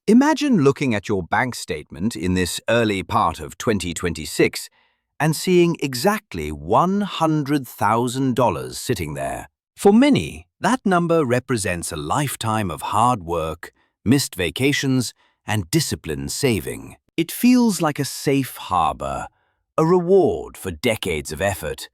Imagine looking at your bank statement in this early part of 2026 and seeing exactly $100,000 sitting there. For many, that number represents a lifetime of hard work, missed vacations, and disciplined saving. It feels like a safe harbor, a reward for decades of effort.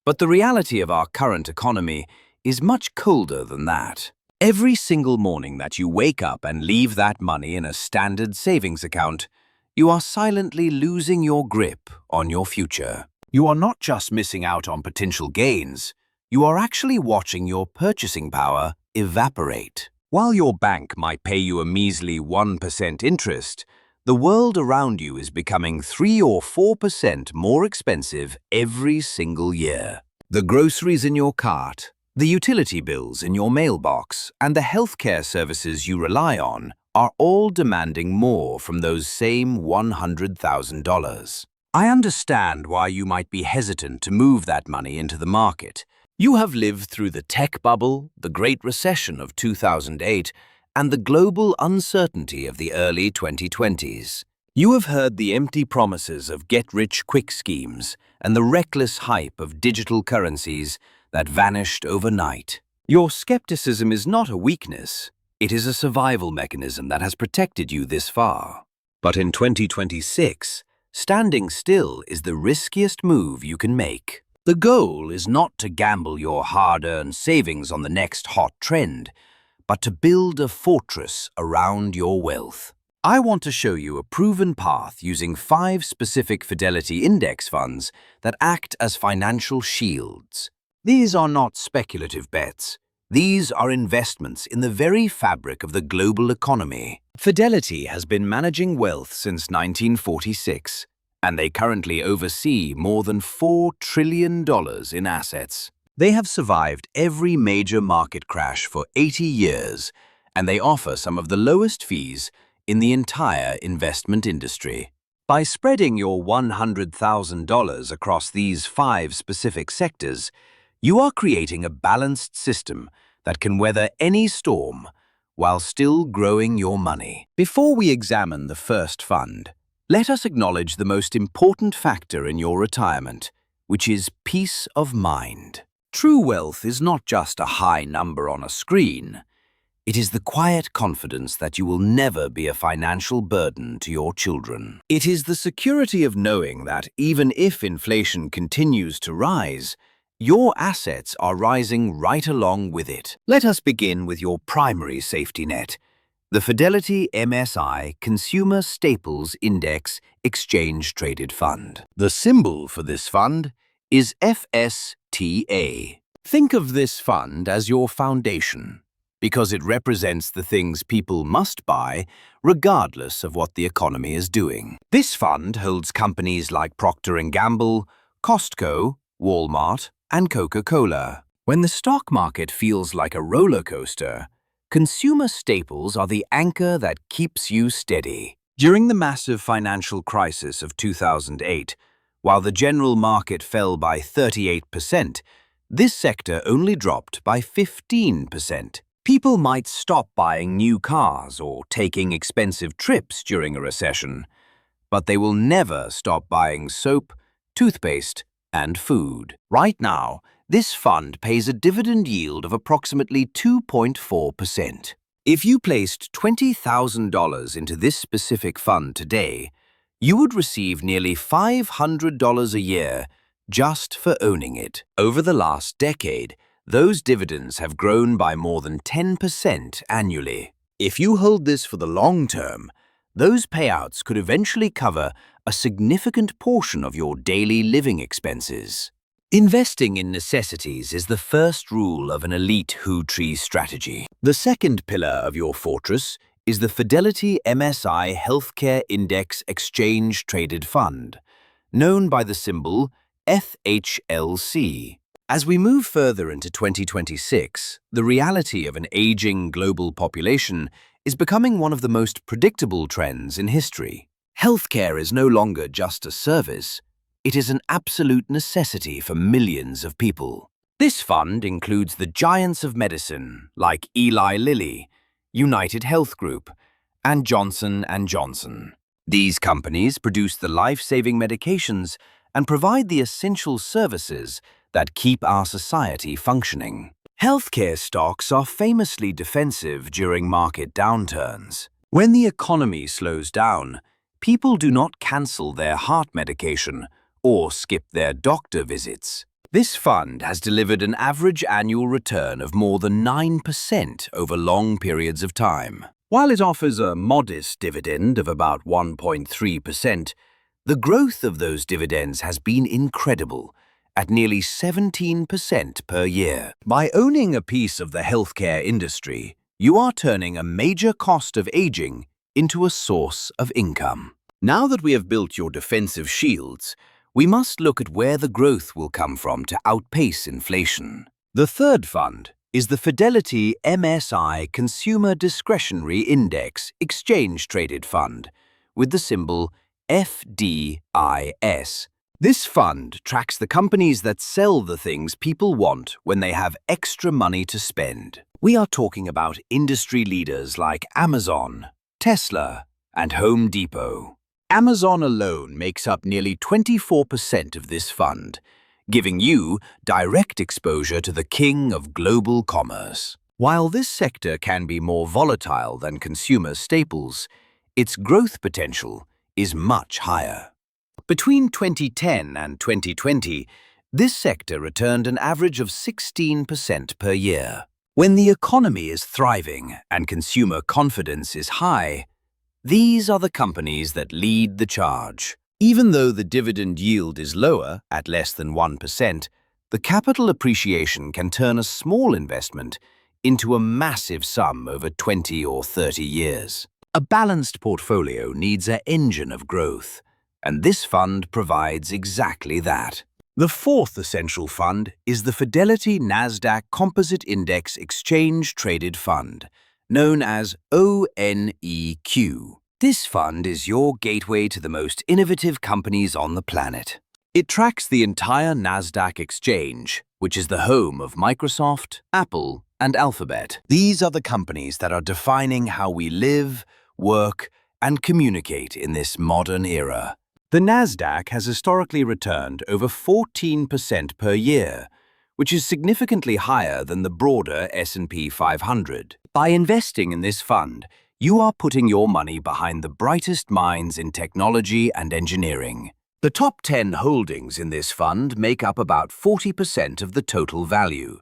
But the reality of our current economy is much colder than that. Every single morning that you wake up and leave that money in a standard savings account, you are silently losing your grip on your future. You are not just missing out on potential gains, you are actually watching your purchasing power evaporate. While your bank might pay you a measly 1% interest, the world around you is becoming 3 or 4% more expensive every single year. The groceries in your cart, the utility bills in your mailbox, and the healthcare services you rely on are all demanding more from those same $100,000. I understand why you might be hesitant to move that money into the market. You have lived through the tech bubble, the Great Recession of 2008, and the global uncertainty of the early 2020s. You have heard the empty promises of get-rich-quick schemes and the reckless hype of digital currencies that vanished overnight. Your skepticism is not a weakness. It is a survival mechanism that has protected you this far. But in 2026, standing still is the riskiest move you can make. The goal is not to gamble your hard-earned savings on the next hot trend, but to build a fortress around your wealth. I want to show you a proven path using 5 specific Fidelity index funds that act as financial shields. These are not speculative bets. These are investments in the very fabric of the global economy. Fidelity has been managing wealth since 1946, and they currently oversee more than $4 trillion in assets. They have survived every major market crash for 80 years, and they offer some of the lowest fees in the entire investment industry. By spreading your $100,000 across these 5 specific sectors, you are creating a balanced system that can weather any storm while still growing your money. Before we examine the first fund, let us acknowledge the most important factor in your retirement, which is peace of mind. True wealth is not just a high number on a screen. It is the quiet confidence that you will never be a financial burden to your children. It is the security of knowing that even if inflation continues to rise, your assets are rising right along with it. Let us begin with your primary safety net, the Fidelity MSI Consumer Staples Index Exchange Traded Fund. The symbol for this fund is FSTA. Think of this fund as your foundation, because it represents the things people must buy regardless of what the economy is doing. This fund holds companies like Procter & Gamble, Costco, Walmart, and Coca-Cola. When the stock market feels like a roller coaster, consumer staples are the anchor that keeps you steady. During the massive financial crisis of 2008, while the general market fell by 38%, this sector only dropped by 15%. People might stop buying new cars or taking expensive trips during a recession, but they will never stop buying soap, toothpaste, and food. Right now, this fund pays a dividend yield of approximately 2.4%. If you placed $20,000 into this specific fund today, you would receive nearly $500 a year just for owning it. Over the last decade, those dividends have grown by more than 10% annually. If you hold this for the long term, those payouts could eventually cover a significant portion of your daily living expenses. Investing in necessities is the first rule of an elite tree strategy. The second pillar of your fortress is the Fidelity MSI Healthcare Index Exchange Traded Fund, known by the symbol FHLC. As we move further into 2026, the reality of an aging global population is becoming one of the most predictable trends in history. Healthcare is no longer just a service. It is an absolute necessity for millions of people. This fund includes the giants of medicine like Eli Lilly, United Health Group, and Johnson & Johnson. These companies produce the life-saving medications and provide the essential services that keep our society functioning. Healthcare stocks are famously defensive during market downturns. When the economy slows down, people do not cancel their heart medication or skip their doctor visits. This fund has delivered an average annual return of more than 9% over long periods of time. While it offers a modest dividend of about 1.3%, the growth of those dividends has been incredible, at nearly 17% per year. By owning a piece of the healthcare industry, you are turning a major cost of aging into a source of income. Now that we have built your defensive shields, we must look at where the growth will come from to outpace inflation. The third fund is the Fidelity MSI Consumer Discretionary Index Exchange Traded Fund, with the symbol FDIS. This fund tracks the companies that sell the things people want when they have extra money to spend. We are talking about industry leaders like Amazon, Tesla, and Home Depot. Amazon alone makes up nearly 24% of this fund, giving you direct exposure to the king of global commerce. While this sector can be more volatile than consumer staples, its growth potential is much higher. Between 2010 and 2020, this sector returned an average of 16% per year. When the economy is thriving and consumer confidence is high, these are the companies that lead the charge. Even though the dividend yield is lower, at less than 1%, the capital appreciation can turn a small investment into a massive sum over 20 or 30 years. A balanced portfolio needs an engine of growth, and this fund provides exactly that. The fourth essential fund is the Fidelity Nasdaq Composite Index Exchange Traded Fund, known as ONEQ. This fund is your gateway to the most innovative companies on the planet. It tracks the entire Nasdaq exchange, which is the home of Microsoft, Apple, and Alphabet. These are the companies that are defining how we live, work, and communicate in this modern era. The Nasdaq has historically returned over 14% per year, which is significantly higher than the broader S&P 500. By investing in this fund, you are putting your money behind the brightest minds in technology and engineering. The top 10 holdings in this fund make up about 40% of the total value,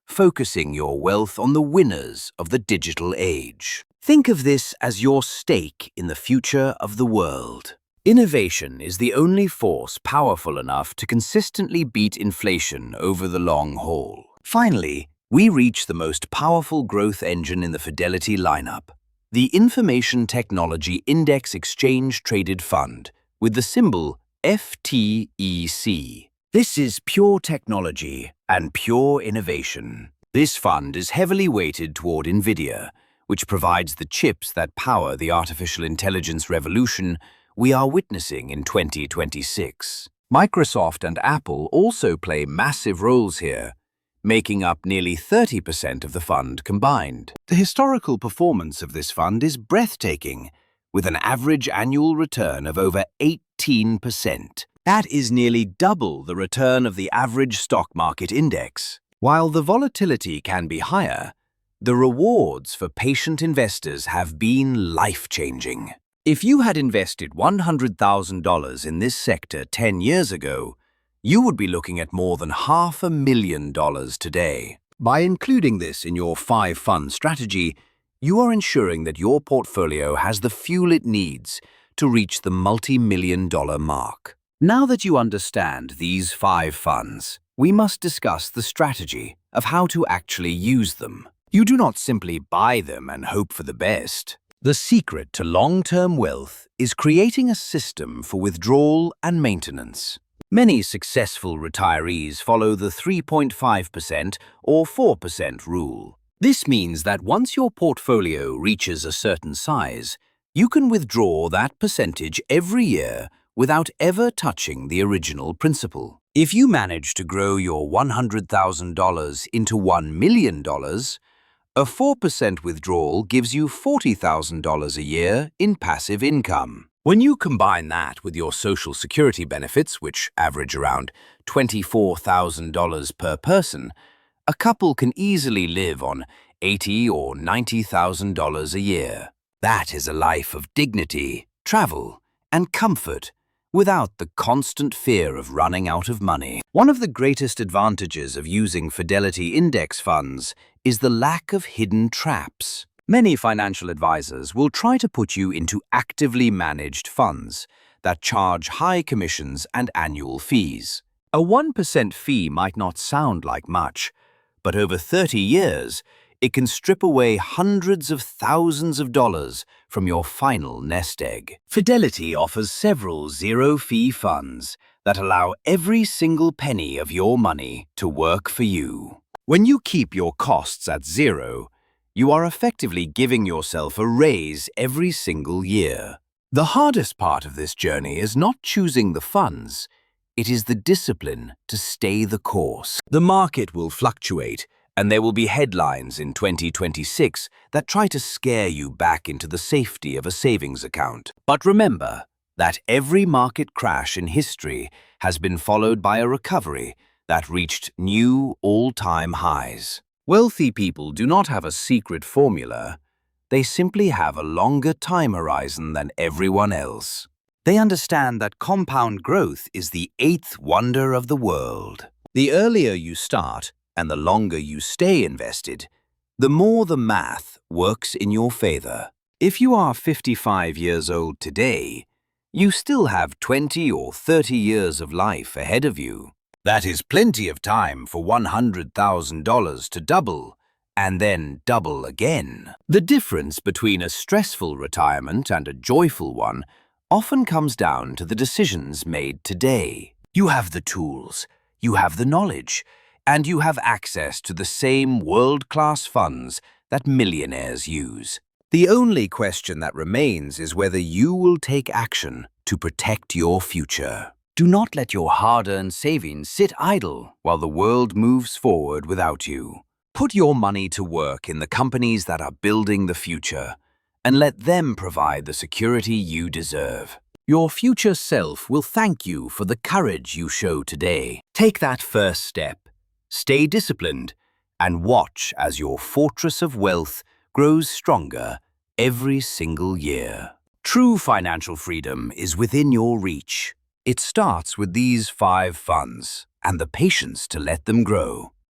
focusing your wealth on the winners of the digital age. Think of this as your stake in the future of the world. Innovation is the only force powerful enough to consistently beat inflation over the long haul. Finally, we reach the most powerful growth engine in the Fidelity lineup, the Information Technology Index Exchange Traded Fund, with the symbol FTEC. This is pure technology and pure innovation. This fund is heavily weighted toward NVIDIA, which provides the chips that power the artificial intelligence revolution we are witnessing in 2026. Microsoft and Apple also play massive roles here, making up nearly 30% of the fund combined. The historical performance of this fund is breathtaking, with an average annual return of over 18%. That is nearly double the return of the average stock market index. While the volatility can be higher, the rewards for patient investors have been life-changing. If you had invested $100,000 in this sector 10 years ago, you would be looking at more than $500,000 today. By including this in your 5-fund strategy, you are ensuring that your portfolio has the fuel it needs to reach the multi-million-dollar mark. Now that you understand these 5 funds, we must discuss the strategy of how to actually use them. You do not simply buy them and hope for the best. The secret to long-term wealth is creating a system for withdrawal and maintenance. Many successful retirees follow the 3.5% or 4% rule. This means that once your portfolio reaches a certain size, you can withdraw that percentage every year without ever touching the original principal. If you manage to grow your $100,000 into $1 million, A 4% withdrawal gives you $40,000 a year in passive income. When you combine that with your Social Security benefits, which average around $24,000 per person, a couple can easily live on $80,000 or $90,000 a year. That is a life of dignity, travel, and comfort, without the constant fear of running out of money. One of the greatest advantages of using Fidelity index funds is the lack of hidden traps. Many financial advisors will try to put you into actively managed funds that charge high commissions and annual fees. A 1% fee might not sound like much, but over 30 years, it can strip away hundreds of thousands of dollars from your final nest egg. Fidelity offers several zero-fee funds that allow every single penny of your money to work for you. When you keep your costs at zero, you are effectively giving yourself a raise every single year. The hardest part of this journey is not choosing the funds. It is the discipline to stay the course. The market will fluctuate, and there will be headlines in 2026 that try to scare you back into the safety of a savings account. But remember that every market crash in history has been followed by a recovery that reached new all-time highs. Wealthy people do not have a secret formula. They simply have a longer time horizon than everyone else. They understand that compound growth is the eighth wonder of the world. The earlier you start, and the longer you stay invested, the more the math works in your favor. If you are 55 years old today, you still have 20 or 30 years of life ahead of you. That is plenty of time for $100,000 to double, and then double again. The difference between a stressful retirement and a joyful one often comes down to the decisions made today. You have the tools, you have the knowledge, and you have access to the same world-class funds that millionaires use. The only question that remains is whether you will take action to protect your future. Do not let your hard-earned savings sit idle while the world moves forward without you. Put your money to work in the companies that are building the future, and let them provide the security you deserve. Your future self will thank you for the courage you show today. Take that first step. Stay disciplined, and watch as your fortress of wealth grows stronger every single year. True financial freedom is within your reach. It starts with these 5 funds and the patience to let them grow.